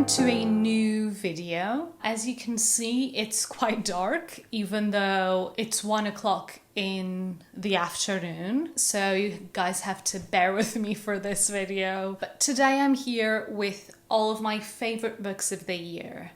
welcome to a new video. As you can see, it's quite dark, even though it's 1 o'clock in the afternoon. So you guys have to bear with me for this video. But today I'm here with all of my favorite books of the year.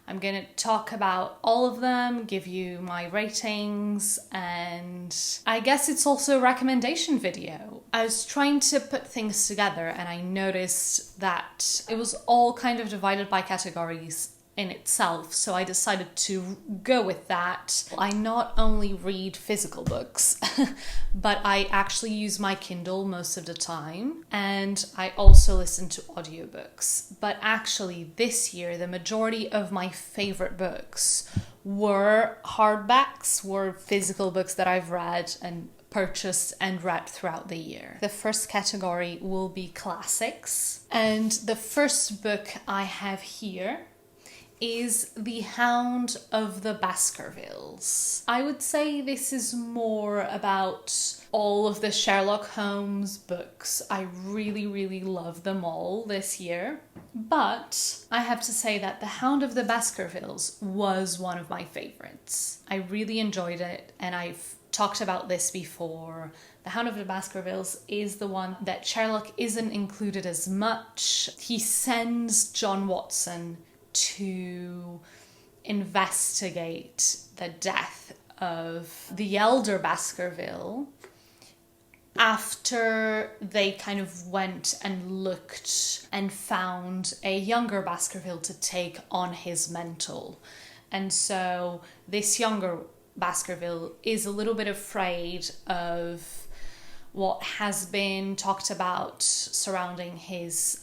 I'm going to talk about all of them, give you my ratings, and I guess it's also a recommendation video. I was trying to put things together and I noticed that it was all kind of divided by categories in itself, so I decided to go with that. I not only read physical books, but I actually use my Kindle most of the time, and I also listen to audiobooks. But actually this year, the majority of my favorite books were hardbacks, were physical books that I've read and purchased and read throughout the year. The first category will be classics, and the first book I have here is The Hound of the Baskervilles. I would say this is more about all of the Sherlock Holmes books. I really love them all this year. But I have to say that The Hound of the Baskervilles was one of my favorites. I really enjoyed it, and I've talked about this before. The Hound of the Baskervilles is the one that Sherlock isn't included as much. He sends John Watson to investigate the death of the elder Baskerville after they kind of went and looked and found a younger Baskerville to take on his mantle. And so this younger Baskerville is a little bit afraid of what has been talked about surrounding his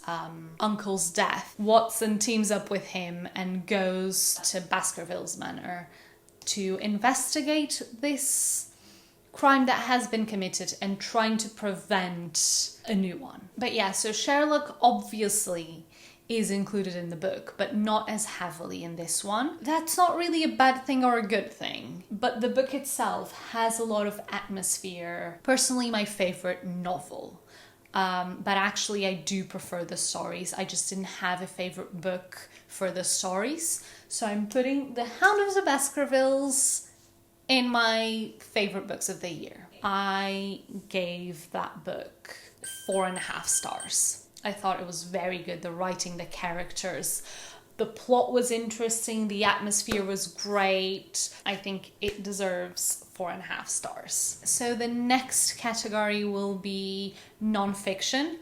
uncle's death. Watson teams up with him and goes to Baskerville's manor to investigate this crime that has been committed and trying to prevent a new one. But yeah, so Sherlock obviously is included in the book, but not as heavily in this one. That's not really a bad thing or a good thing, but the book itself has a lot of atmosphere. Personally, my favorite novel. But actually I do prefer the stories. I just didn't have a favorite book for the stories. So I'm putting The Hound of the Baskervilles in my favorite books of the year. I gave that book 4.5 stars. I thought it was very good. The writing, the characters, the plot was interesting, the atmosphere was great. I think it deserves 4.5 stars. So the next category will be nonfiction.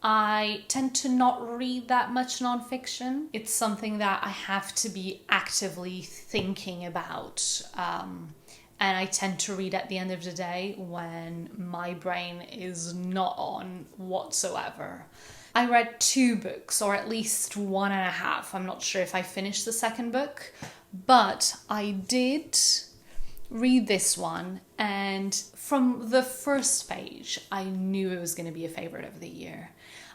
I tend to not read that much nonfiction. It's something that I have to be actively thinking about. And I tend to read at the end of the day when my brain is not on whatsoever. I read 2 books, or at least 1.5. I'm not sure if I finished the second book, but I did read this one, and from the first page, I knew it was going to be a favorite of the year.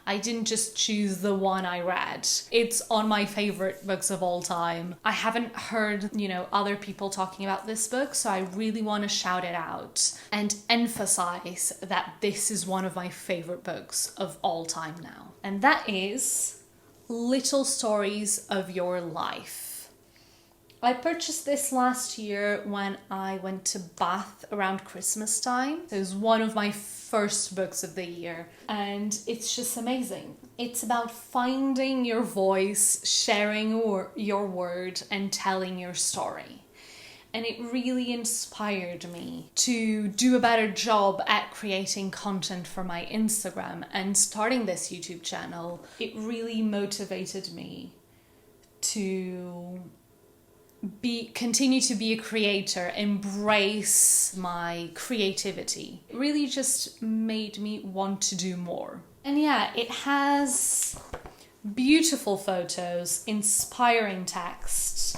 I didn't just choose the one I read. It's on my favorite books of all time. I haven't heard, other people talking about this book, so I really want to shout it out and emphasize that this is one of my favorite books of all time now. And that is Little Stories of Your Life. I purchased this last year when I went to Bath around Christmas time. It was one of my first books of the year, and it's just amazing. It's about finding your voice, sharing your word, and telling your story. And it really inspired me to do a better job at creating content for my Instagram and starting this YouTube channel. It really motivated me to continue to be a creator, embrace my creativity. It really just made me want to do more. And yeah, it has beautiful photos, inspiring text,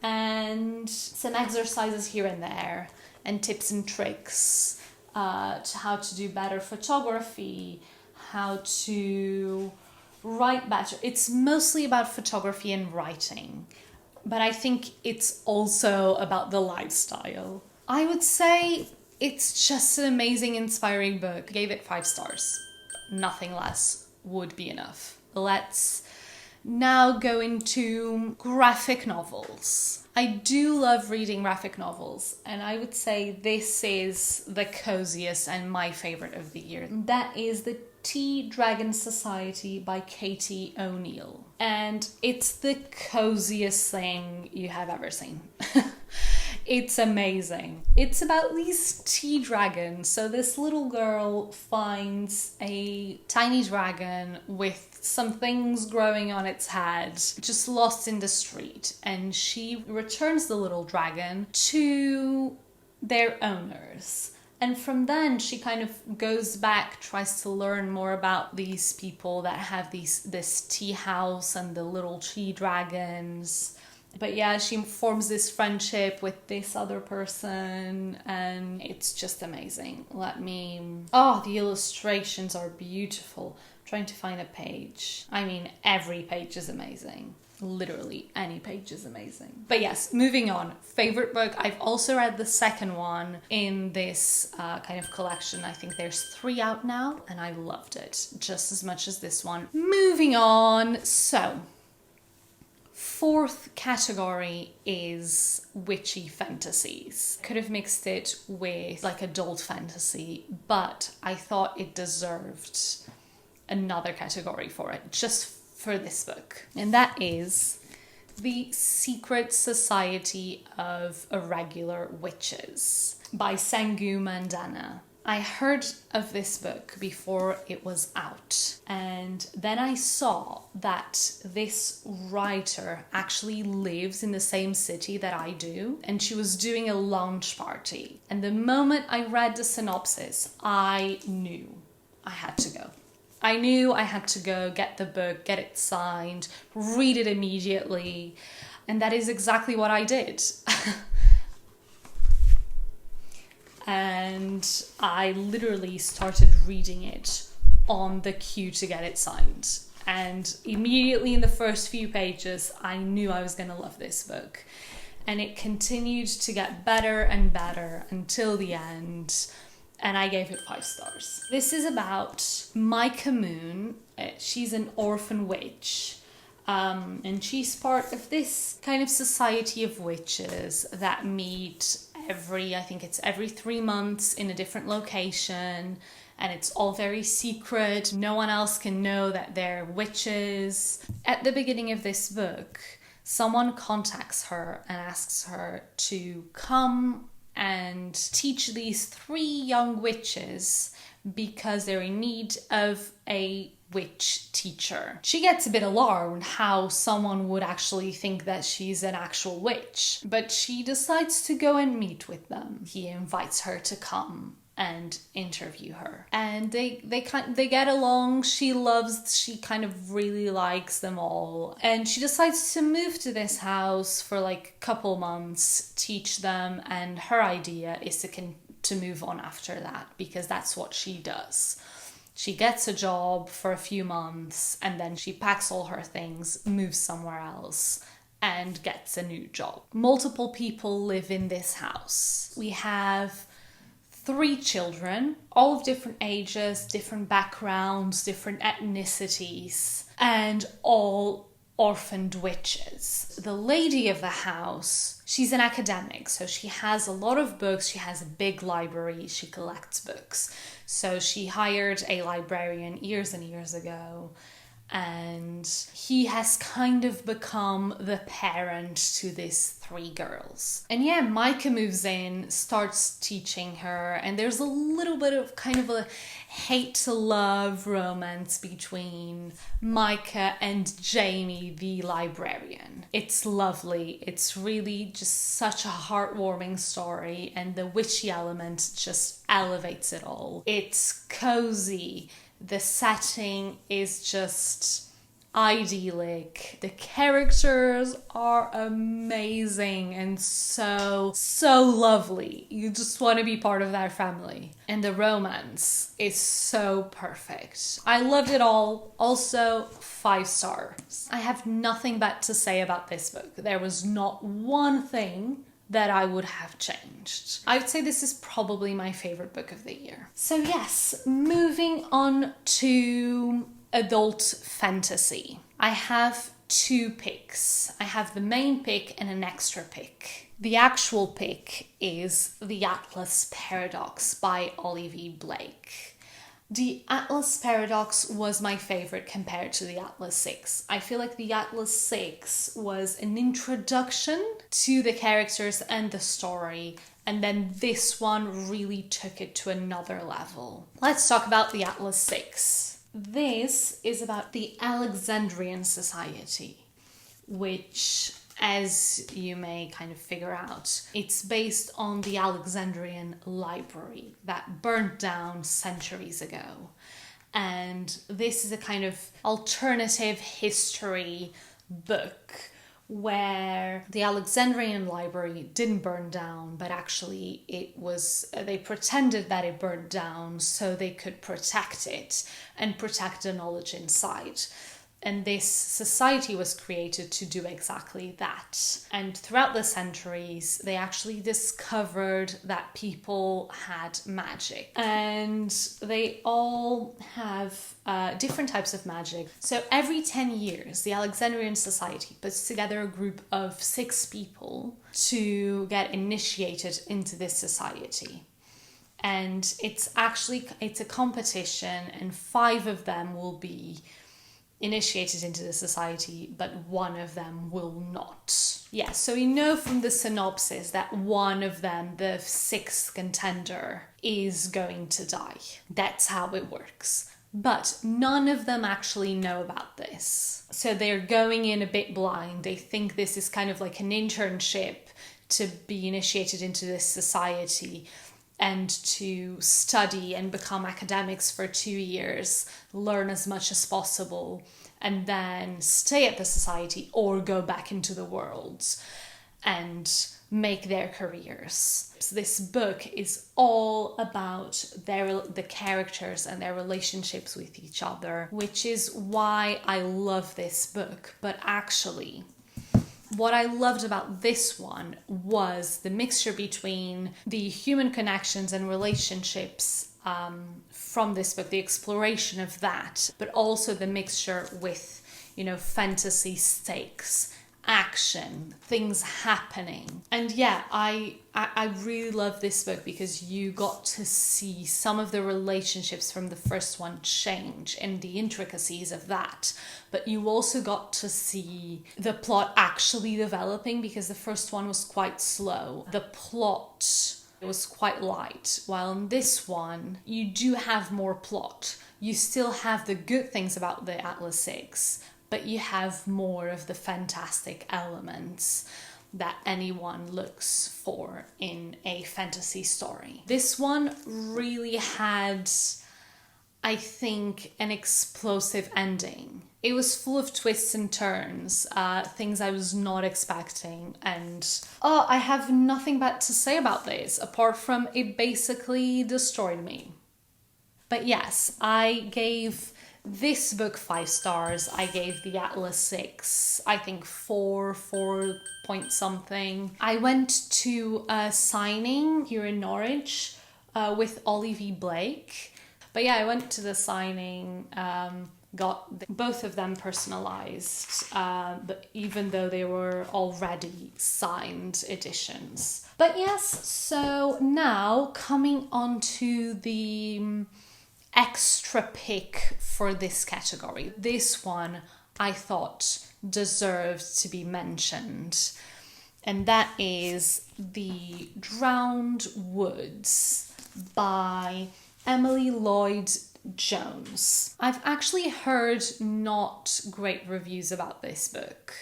and some exercises here and there, and tips and tricks to how to do better photography, how to write better. It's mostly about photography and writing, but I think it's also about the lifestyle. I would say it's just an amazing, inspiring book. I gave it 5 stars. Nothing less would be enough. Let's now go into graphic novels. I do love reading graphic novels, and I would say this is the coziest and my favorite of the year. That is The Tea Dragon Society by Katie O'Neill. And it's the coziest thing you have ever seen. It's amazing. It's about these tea dragons. So this little girl finds a tiny dragon with some things growing on its head, just lost in the street. And she returns the little dragon to their owners. And from then she kind of goes back, tries to learn more about these people that have this tea house and the little tea dragons. But yeah, she forms this friendship with this other person, and it's just amazing. Oh, the illustrations are beautiful. I'm trying to find a page. I mean, every page is amazing. Literally any page is amazing. But yes, moving on. Favorite book. I've also read the second one in this kind of collection. I think there's 3 out now, and I loved it just as much as this one. Moving on. So, 4th category is witchy fantasies. Could have mixed it with like adult fantasy, but I thought it deserved another category for it, just for this book. And that is The Secret Society of Irregular Witches by Sangu Mandanna. I heard of this book before it was out, and then I saw that this writer actually lives in the same city that I do, and she was doing a launch party. And the moment I read the synopsis, I knew I had to go. I knew I had to go get the book, get it signed, read it immediately, and that is exactly what I did. And I literally started reading it on the queue to get it signed. And immediately in the first few pages, I knew I was going to love this book. And it continued to get better and better until the end. And I gave it 5 stars. This is about Micah Moon. She's an orphan witch. And she's part of this kind of society of witches that meet every 3 months in a different location, and it's all very secret. No one else can know that they're witches. At the beginning of this book, someone contacts her and asks her to come and teach these 3 young witches because they're in need of a witch teacher. She gets a bit alarmed how someone would actually think that she's an actual witch, but she decides to go and meet with them. He invites her to come and interview her, and they get along. She kind of really likes them all, and she decides to move to this house for like a couple months, teach them, and her idea is to move on after that, because that's what she does. She gets a job for a few months, and then she packs all her things, moves somewhere else, and gets a new job. Multiple people live in this house. We have 3 children, all of different ages, different backgrounds, different ethnicities, and all orphaned witches. The lady of the house, she's an academic, so she has a lot of books. She has a big library. She collects books. So she hired a librarian years and years ago, and he has kind of become the parent to these 3 girls. And yeah, Micah moves in, starts teaching her, and there's a little bit of kind of a hate to love romance between Micah and Jamie, the librarian. It's lovely. It's really just such a heartwarming story, and the witchy element just elevates it all. It's cozy. The setting is just idyllic. The characters are amazing and so lovely. You just want to be part of that family. And the romance is so perfect. I loved it all. Also, 5 stars. I have nothing bad to say about this book. There was not one thing that I would have changed. I would say this is probably my favorite book of the year. So yes, moving on to adult fantasy. I have two picks. I have the main pick and an extra pick. The actual pick is The Atlas Paradox by Olivie Blake. The Atlas Paradox was my favourite compared to the Atlas 6. I feel like the Atlas 6 was an introduction to the characters and the story, and then this one really took it to another level. Let's talk about the Atlas 6. This is about the Alexandrian Society, which, as you may kind of figure out, it's based on the Alexandrian Library that burnt down centuries ago. And this is a kind of alternative history book where the Alexandrian Library didn't burn down, but actually they pretended that it burned down so they could protect it and protect the knowledge inside. And this society was created to do exactly that. And throughout the centuries, they actually discovered that people had magic. And they all have different types of magic. So every 10 years, the Alexandrian Society puts together a group of 6 people to get initiated into this society. And it's a competition, and 5 of them will be initiated into the society, but 1 of them will not. Yeah, so we know from the synopsis that 1 of them, the 6th contender, is going to die. That's how it works. But none of them actually know about this. So they're going in a bit blind. They think this is kind of like an internship to be initiated into this society and to study and become academics for 2 years, learn as much as possible, and then stay at the society or go back into the world and make their careers. So this book is all about the characters and their relationships with each other, which is why I love this book. But actually, what I loved about this one was the mixture between the human connections and relationships from this book, the exploration of that, but also the mixture with, fantasy stakes, action, things happening. And yeah, I really love this book because you got to see some of the relationships from the first one change and the intricacies of that. But you also got to see the plot actually developing because the first one was quite slow. The plot, it was quite light, while in this one, you do have more plot. You still have the good things about the Atlas 6, but you have more of the fantastic elements that anyone looks for in a fantasy story. This one really had, I think, an explosive ending. It was full of twists and turns, things I was not expecting, and I have nothing bad to say about this, apart from it basically destroyed me. But yes, I gave this book 5 stars. I gave the Atlas 6, I think 4 point something. I went to a signing here in Norwich with Olivie Blake. But yeah, I went to the signing, got both of them personalized, but even though they were already signed editions. But yes, so now coming on to the extra pick for this category. This one I thought deserved to be mentioned, and that is The Drowned Woods by Emily Lloyd-Jones. I've actually heard not great reviews about this book,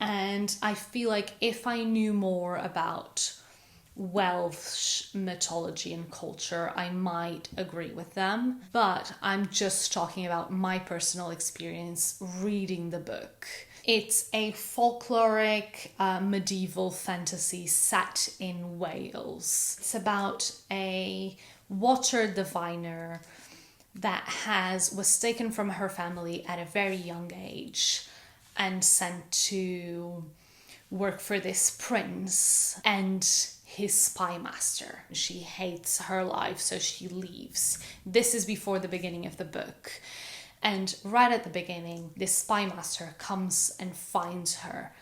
and I feel like if I knew more about Welsh mythology and culture, I might agree with them, but I'm just talking about my personal experience reading the book. It's a folkloric medieval fantasy set in Wales. It's about a water diviner that was taken from her family at a very young age and sent to work for this prince and his spy master. She hates her life, so she leaves. This is before the beginning of the book. And right at the beginning, this spy master comes and finds her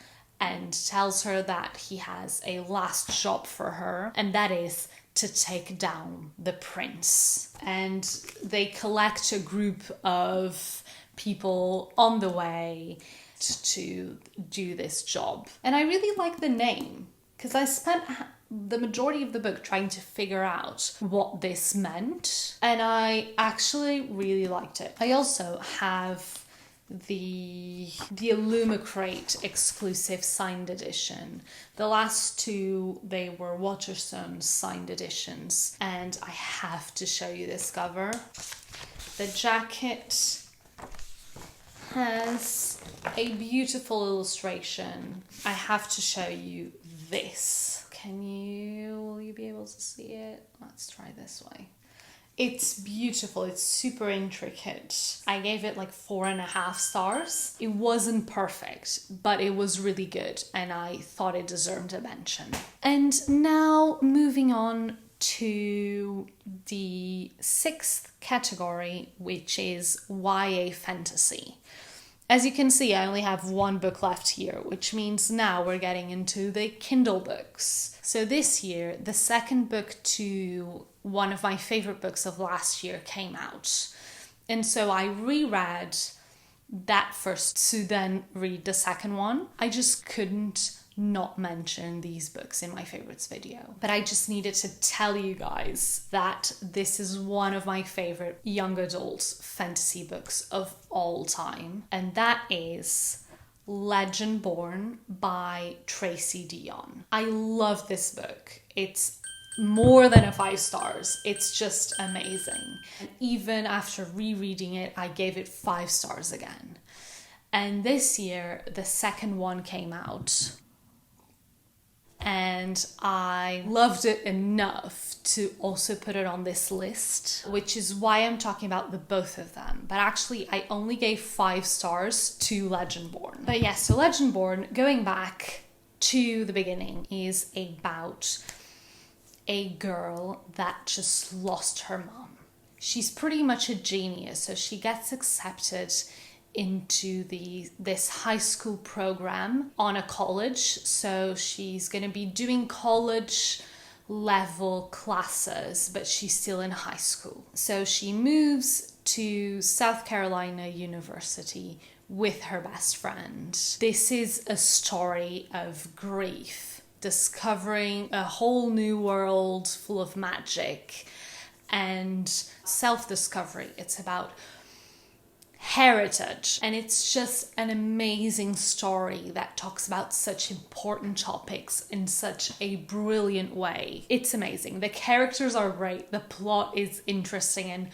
and tells her that he has a last job for her, and that is to take down the prince. And they collect a group of people on the way to do this job. And I really like the name, because I spent the majority of the book trying to figure out what this meant, and I actually really liked it. I also have the Illumicrate exclusive signed edition. The last two, they were Waterstone's signed editions, and I have to show you this cover. The jacket has a beautiful illustration. I have to show you this. Will you be able to see it? Let's try this way. It's beautiful. It's super intricate. I gave it like 4.5 stars. It wasn't perfect, but it was really good, and I thought it deserved a mention. And now moving on to the 6th category, which is YA fantasy. As you can see, I only have one book left here, which means now we're getting into the Kindle books. So this year, the second book to one of my favorite books of last year came out. And so I reread that first to then read the second one. I just couldn't not mention these books in my favorites video. But I just needed to tell you guys that this is one of my favorite young adult fantasy books of all time. And that is Legendborn by Tracy Deonn. I love this book. It's more than 5 stars. It's just amazing. And even after rereading it, I gave it 5 stars again. And this year, the second one came out. And I loved it enough to also put it on this list, which is why I'm talking about the both of them. But actually, I only gave 5 stars to Legendborn. But yes, so Legendborn, going back to the beginning, is about a girl that just lost her mom. She's pretty much a genius, so she gets accepted into this high school program on a college. So she's going to be doing college level classes, but she's still in high school. So she moves to South Carolina University with her best friend. This is a story of grief, discovering a whole new world full of magic and self-discovery. It's about heritage, and it's just an amazing story that talks about such important topics in such a brilliant way. It's amazing. The characters are great, the plot is interesting and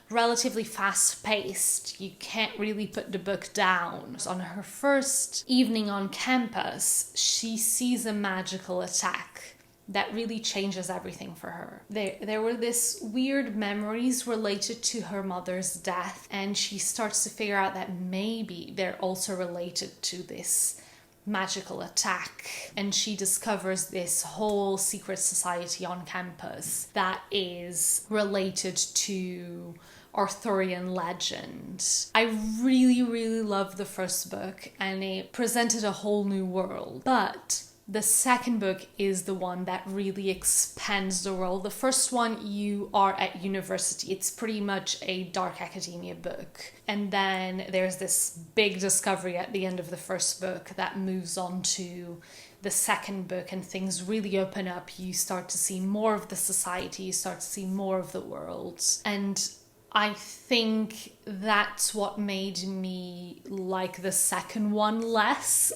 relatively fast-paced. You can't really put the book down. On her first evening on campus, she sees a magical attack that really changes everything for her. There were this weird memories related to her mother's death, and she starts to figure out that maybe they're also related to this magical attack. And she discovers this whole secret society on campus that is related to Arthurian legend. I really, really loved the first book, and it presented a whole new world. But the second book is the one that really expands the world. The first one, you are at university. It's pretty much a dark academia book. And then there's this big discovery at the end of the first book that moves on to the second book, and things really open up. You start to see more of the society, you start to see more of the world. And I think that's what made me like the second one less,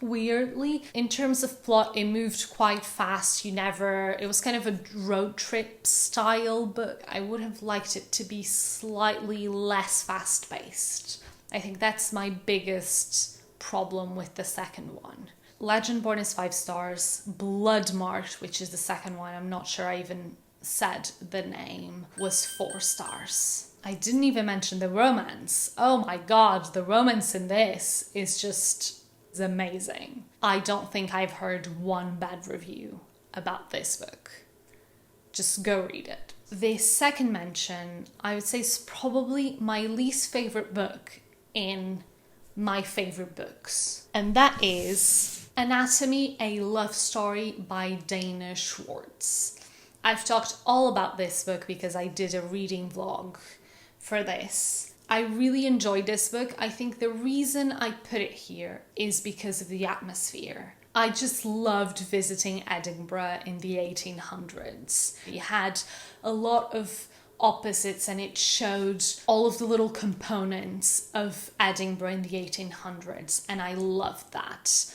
weirdly. In terms of plot, it moved quite fast. It was kind of a road trip style book. I would have liked it to be slightly less fast-paced. I think that's my biggest problem with the second one. Legendborn is 5 stars. Bloodmarked, which is the second one, I'm not sure I even said the name, was 4 stars. I didn't even mention the romance. Oh my god, the romance in this is amazing. I don't think I've heard one bad review about this book. Just go read it. This second mention, I would say, is probably my least favourite book in my favourite books. And that is Anatomy, a Love Story by Dana Schwartz. I've talked all about this book because I did a reading vlog for this. I really enjoyed this book. I think the reason I put it here is because of the atmosphere. I just loved visiting Edinburgh in the 1800s. You had a lot of opposites and it showed all of the little components of Edinburgh in the 1800s, and I loved that.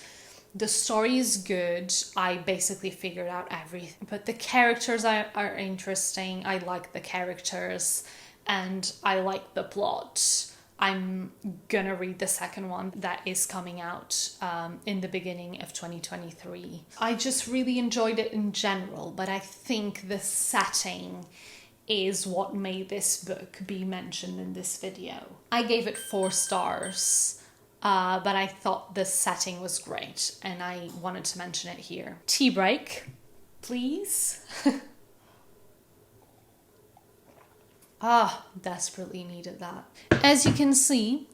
The story is good. I basically figured out everything, but the characters are interesting. I like the characters and I like the plot. I'm gonna read the second one that is coming out in the beginning of 2023. I just really enjoyed it in general, but I think the setting is what made this book be mentioned in this video. I gave it 4 stars, but I thought the setting was great and I wanted to mention it here. Tea break, please. Desperately needed that. As you can see,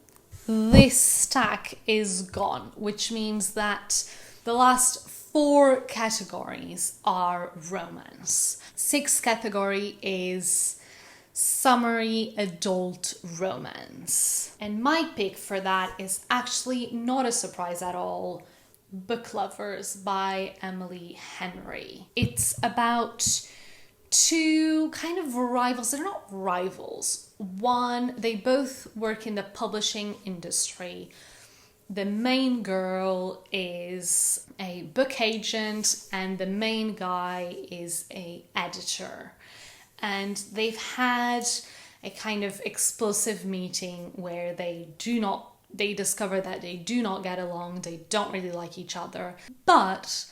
this stack is gone, which means that the last 4 categories are romance. 6th category is summary adult romance. And my pick for that is actually not a surprise at all. Book Lovers by Emily Henry. It's about 2 kind of rivals. They're not rivals. One, they both work in the publishing industry. The main girl is a book agent and the main guy is an editor. And they've had a kind of explosive meeting where they discover that they do not get along, they don't really like each other, but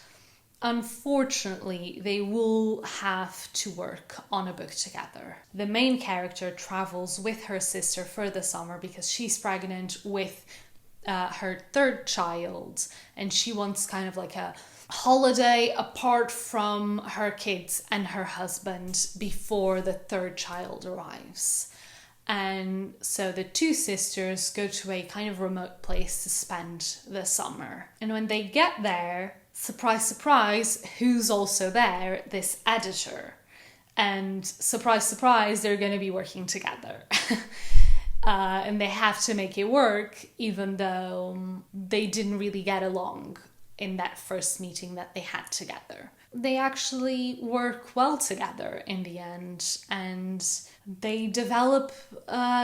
unfortunately, they will have to work on a book together. The main character travels with her sister for the summer because she's pregnant with her 3rd child, and she wants kind of like a holiday apart from her kids and her husband before the 3rd child arrives. And so the 2 sisters go to a kind of remote place to spend the summer. And when they get there, surprise, surprise, who's also there? This editor. And surprise, surprise, they're going to be working together. And they have to make it work, even though they didn't really get along in that first meeting that they had together. They actually work well together in the end, and they develop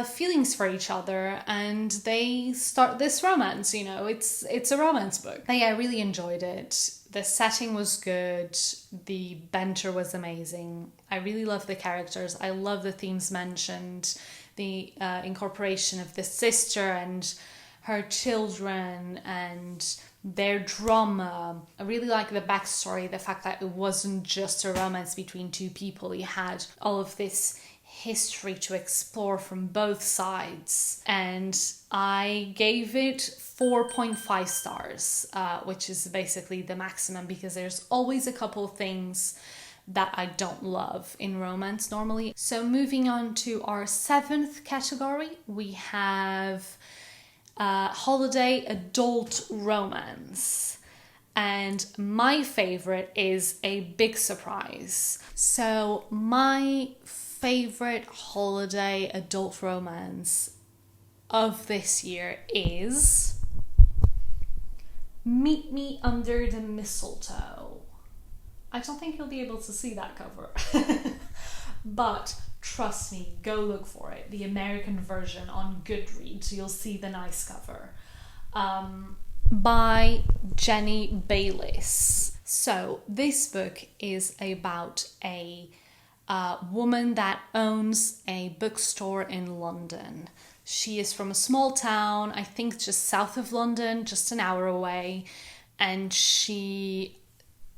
feelings for each other, and they start this romance. You know, it's a romance book. But yeah, I really enjoyed it. The setting was good. The banter was amazing. I really love the characters. I love the themes mentioned. The incorporation of the sister and her children and their drama. I really like the backstory, the fact that it wasn't just a romance between 2 people. You had all of this history to explore from both sides. And I gave it 4.5 stars, which is basically the maximum because there's always a couple things that I don't love in romance normally. So moving on to our 7th category, we have holiday adult romance. And my favorite is A Big Surprise. So my favorite holiday adult romance of this year is Meet Me Under the Mistletoe. I don't think you'll be able to see that cover. But trust me, go look for it. The American version on Goodreads, you'll see the nice cover. By Jenny Bayliss. So this book is about a woman that owns a bookstore in London. She is from a small town, I think just south of London, just an hour away, and she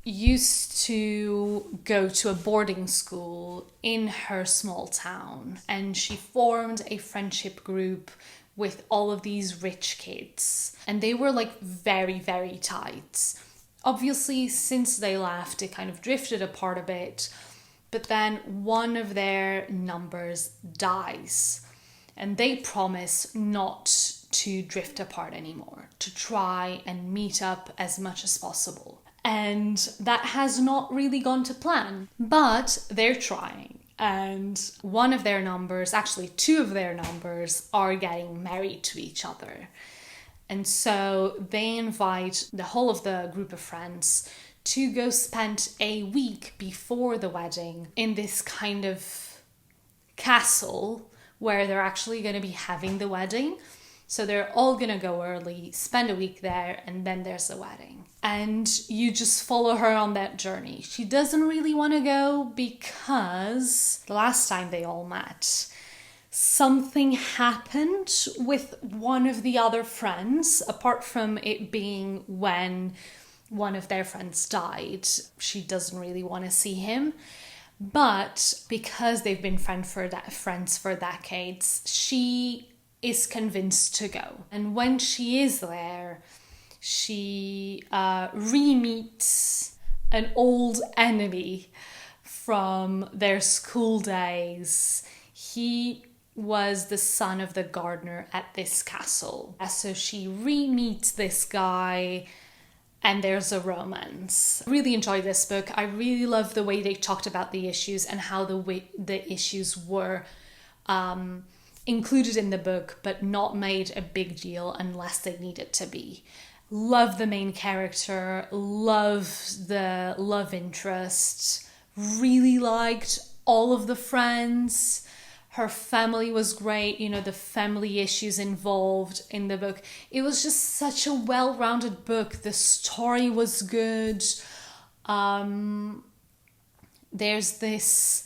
used to go to a boarding school in her small town, and she formed a friendship group with all of these rich kids, and they were like very, very tight. Obviously, since they left, it kind of drifted apart a bit, But then one of their numbers dies, and they promise not to drift apart anymore, to try and meet up as much as possible. And that has not really gone to plan, but they're trying. And one of their numbers, actually two of their numbers, are getting married to each other. And so they invite the whole of the group of friends to go spend a week before the wedding in this kind of castle where they're actually going to be having the wedding. So they're all going to go early, spend a week there, and then there's the wedding. And you just follow her on that journey. She doesn't really want to go because the last time they all met, something happened with one of the other friends, apart from it being when one of their friends died. She doesn't really want to see him. But because they've been friends for decades, she is convinced to go. And when she is there, she re-meets an old enemy from their school days. He was the son of the gardener at this castle. So she re-meets this guy, and there's a romance. I really enjoyed this book. I really love the way they talked about the issues and how the issues were included in the book, but not made a big deal unless they needed to be. Love the main character, love the love interest, really liked all of the friends. Her family was great, the family issues involved in the book. It was just such a well-rounded book. The story was good. There's this...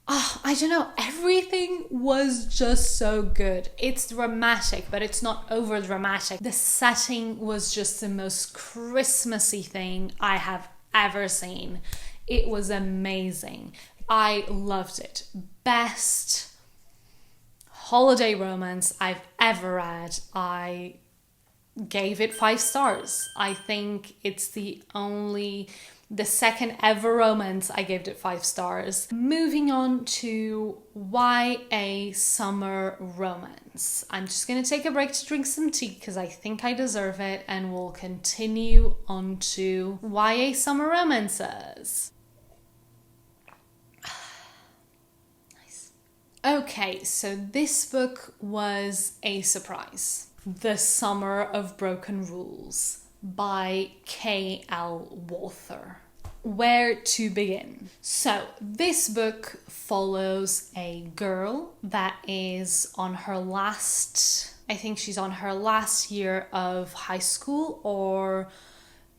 I don't know, everything was just so good. It's dramatic, but it's not over dramatic. The setting was just the most Christmassy thing I have ever seen. It was amazing. I loved it. Best holiday romance I've ever read. I gave it 5 stars. I think it's the second ever romance I gave it 5 stars. Moving on to YA summer romance. I'm just going to take a break to drink some tea because I think I deserve it, and we'll continue on to YA summer romances. Nice. Okay, so this book was a surprise. The Summer of Broken Rules by K.L. Walther. Where to begin? So this book follows a girl that is on her last, I think she's on her last year of high school or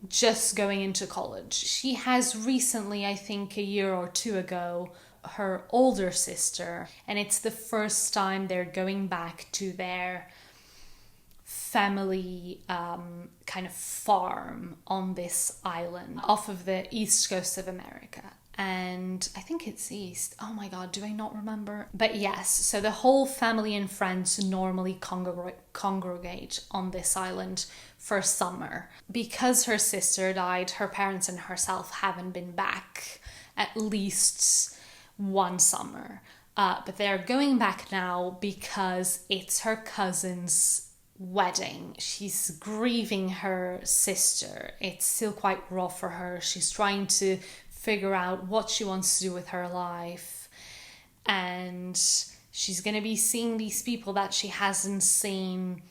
just going into college. She has recently, I think a year or two ago, her older sister, and it's the first time they're going back to their family kind of farm on this island off of the east coast of America. And I think it's east. Oh my god, do I not remember? But yes, so the whole family and friends normally congregate on this island for summer. Because her sister died, her parents and herself haven't been back at least one summer. But they're going back now because it's her cousin's wedding. She's grieving her sister. It's still quite rough for her. She's trying to figure out what she wants to do with her life, and she's going to be seeing these people that she hasn't seen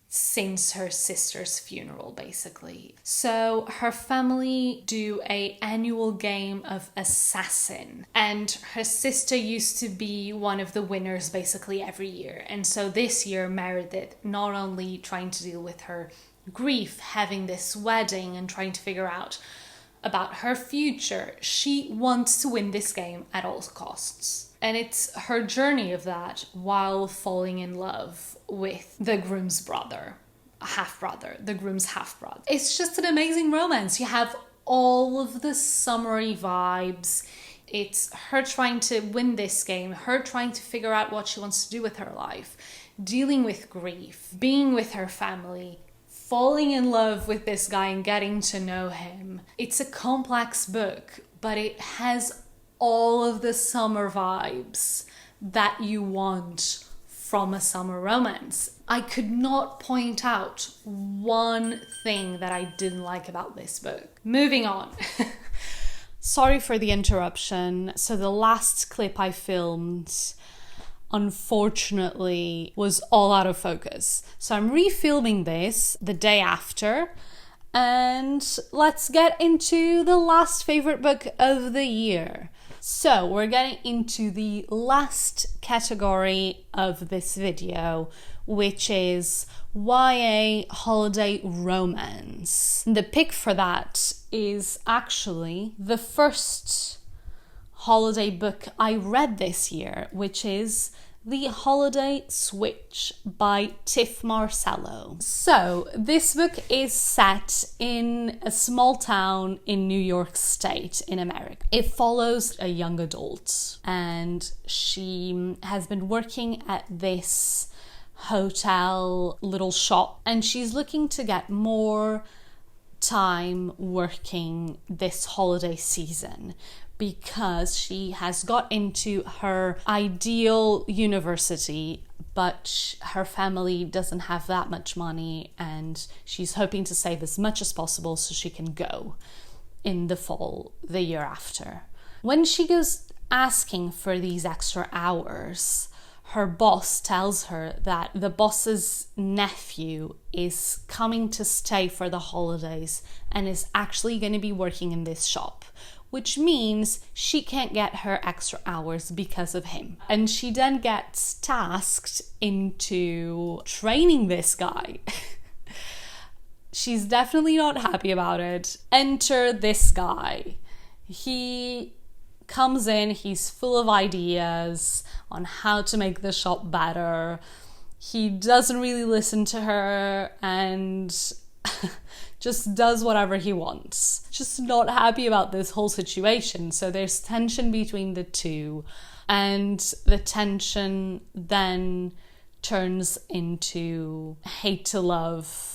since her sister's funeral, basically. So her family do an annual game of assassin, and her sister used to be one of the winners basically every year. And so this year Meredith, not only trying to deal with her grief, having this wedding and trying to figure out about her future, she wants to win this game at all costs. And it's her journey of that while falling in love with the groom's half-brother. It's just an amazing romance. You have all of the summery vibes. It's her trying to win this game, her trying to figure out what she wants to do with her life, dealing with grief, being with her family, falling in love with this guy and getting to know him. It's a complex book, but it has all of the summer vibes that you want from a summer romance. I could not point out one thing that I didn't like about this book. Moving on. Sorry for the interruption. So the last clip I filmed, unfortunately, was all out of focus. So I'm refilming this the day after. And let's get into the last favorite book of the year. So we're getting into the last category of this video, which is YA holiday romance. The pick for that is actually the first holiday book I read this year, which is The Holiday Switch by Tiff Marcelo. So this book is set in a small town in New York State in America. It follows a young adult, and she has been working at this hotel little shop, and she's looking to get more time working this holiday season, because she has got into her ideal university, but her family doesn't have that much money, and she's hoping to save as much as possible so she can go in the fall, the year after. When she goes asking for these extra hours, her boss tells her that the boss's nephew is coming to stay for the holidays and is actually going to be working in this shop, which means she can't get her extra hours because of him. And she then gets tasked into training this guy. She's definitely not happy about it. Enter this guy. He comes in, he's full of ideas on how to make the shop better. He doesn't really listen to her and just does whatever he wants. Just not happy about this whole situation. So there's tension between the two, and the tension then turns into hate to love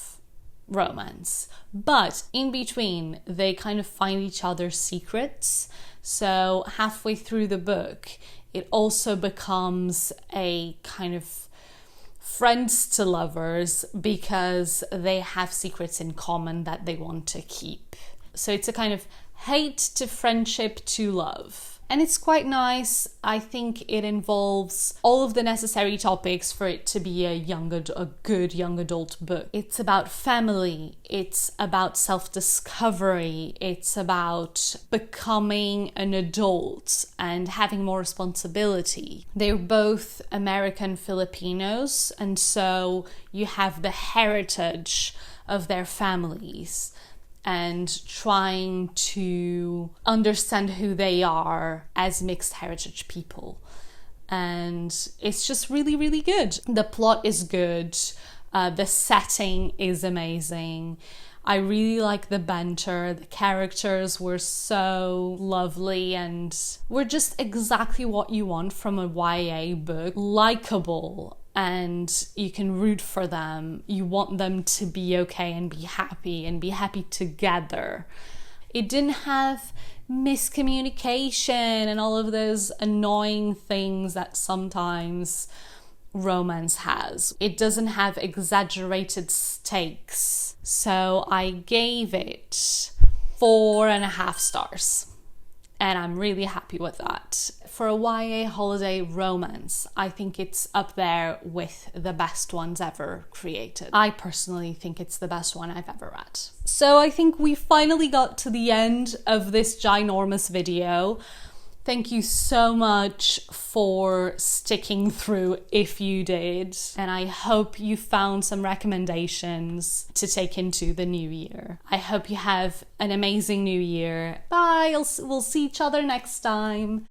romance. But in between, they kind of find each other's secrets. So halfway through the book, it also becomes a kind of friends to lovers, because they have secrets in common that they want to keep. So it's a kind of hate to friendship to love. And it's quite nice. I think it involves all of the necessary topics for it to be a good young adult book. It's about family. It's about self-discovery. It's about becoming an adult and having more responsibility. They're both American Filipinos, and so you have the heritage of their families and trying to understand who they are as mixed heritage people. And it's just really, really good. The plot is good. The setting is amazing. I really like the banter. The characters were so lovely and were just exactly what you want from a YA book. Likeable, and you can root for them. You want them to be okay and be happy together. It didn't have miscommunication and all of those annoying things that sometimes romance has. It doesn't have exaggerated stakes. So I gave it 4.5 stars. And I'm really happy with that. For a YA holiday romance, I think it's up there with the best ones ever created. I personally think it's the best one I've ever read. So I think we finally got to the end of this ginormous video. Thank you so much for sticking through if you did. And I hope you found some recommendations to take into the new year. I hope you have an amazing new year. Bye, we'll see each other next time.